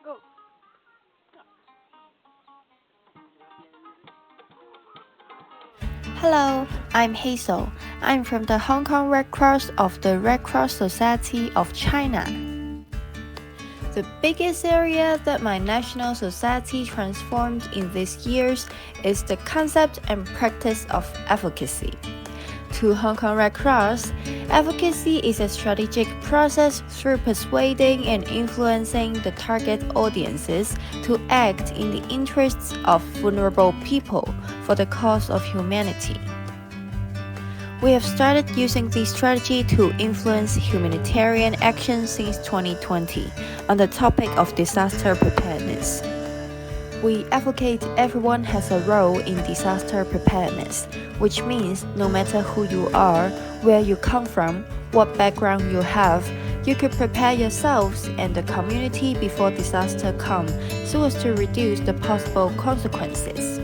Go. Hello, I'm Hazel. I'm from the Hong Kong Red Cross of the Red Cross Society of China. The biggest area that my national society transformed in these years is the concept and practice of advocacy. To Hong Kong Red Cross, advocacy is a strategic process through persuading and influencing the target audiences to act in the interests of vulnerable people for the cause of humanity. We have started using this strategy to influence humanitarian action since 2020 on the topic of disaster preparedness. We advocate everyone has a role in disaster preparedness, which means no matter who you are, where you come from, what background you have, you could prepare yourselves and the community before disaster comes so as to reduce the possible consequences.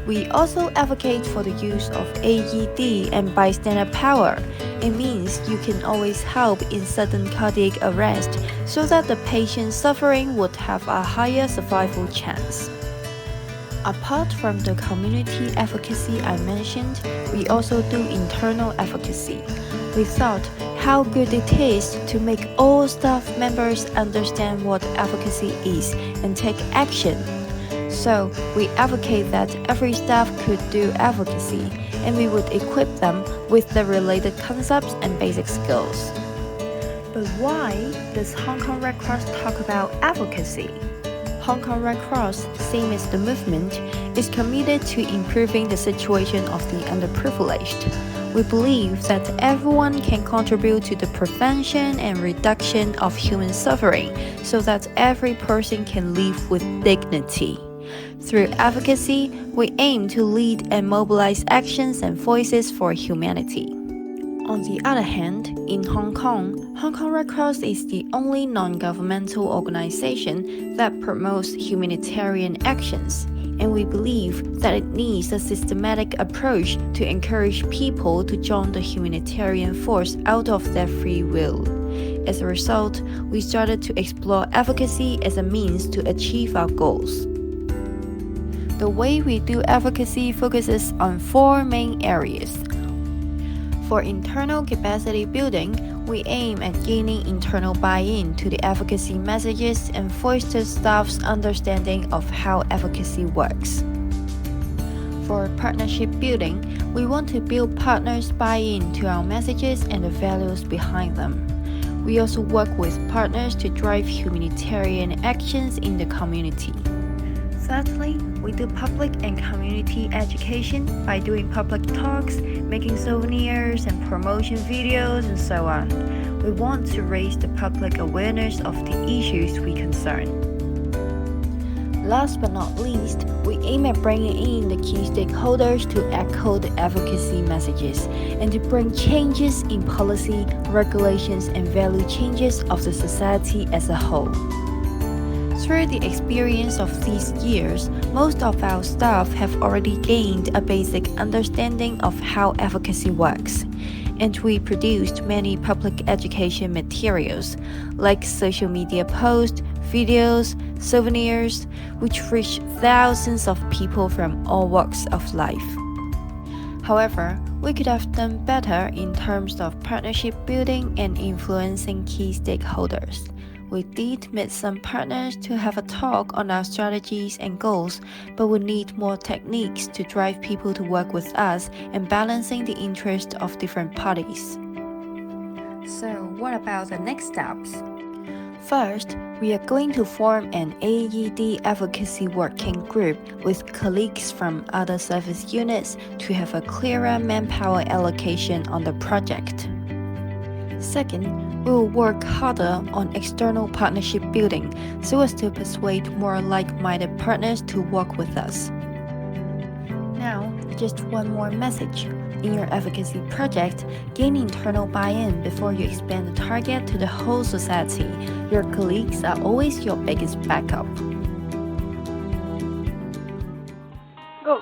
We also advocate for the use of AED and bystander power. It means you can always help in sudden cardiac arrest so that the patient suffering would have a higher survival chance. Apart from the community advocacy I mentioned, we also do internal advocacy. We thought how good it is to make all staff members understand what advocacy is and take action. So, we advocate that every staff could do advocacy, and we would equip them with the related concepts and basic skills. But why does Hong Kong Red Cross talk about advocacy? Hong Kong Red Cross, same as the movement, is committed to improving the situation of the underprivileged. We believe that everyone can contribute to the prevention and reduction of human suffering so that every person can live with dignity. Through advocacy, we aim to lead and mobilize actions and voices for humanity. On the other hand, in Hong Kong Red Cross is the only non-governmental organization that promotes humanitarian actions, and we believe that it needs a systematic approach to encourage people to join the humanitarian force out of their free will. As a result, we started to explore advocacy as a means to achieve our goals. The way we do advocacy focuses on four main areas. For internal capacity building, we aim at gaining internal buy-in to the advocacy messages and foster staff's understanding of how advocacy works. For partnership building, we want to build partners' buy-in to our messages and the values behind them. We also work with partners to drive humanitarian actions in the community. Thirdly, we do public and community education by doing public talks, making souvenirs and promotion videos, and so on. We want to raise the public awareness of the issues we concern. Last but not least, we aim at bringing in the key stakeholders to echo the advocacy messages and to bring changes in policy, regulations, and value changes of the society as a whole. Through the experience of these years, most of our staff have already gained a basic understanding of how advocacy works, and we produced many public education materials, like social media posts, videos, souvenirs, which reach thousands of people from all walks of life. However, we could have done better in terms of partnership building and influencing key stakeholders. We did meet some partners to have a talk on our strategies and goals, but we need more techniques to drive people to work with us and balancing the interest of different parties. So, what about the next steps? First, we are going to form an AED advocacy working group with colleagues from other service units to have a clearer manpower allocation on the project. Second, we will work harder on external partnership building so as to persuade more like-minded partners to work with us. Now, just one more message. In your advocacy project, gain internal buy-in before you expand the target to the whole society. Your colleagues are always your biggest backup. Go.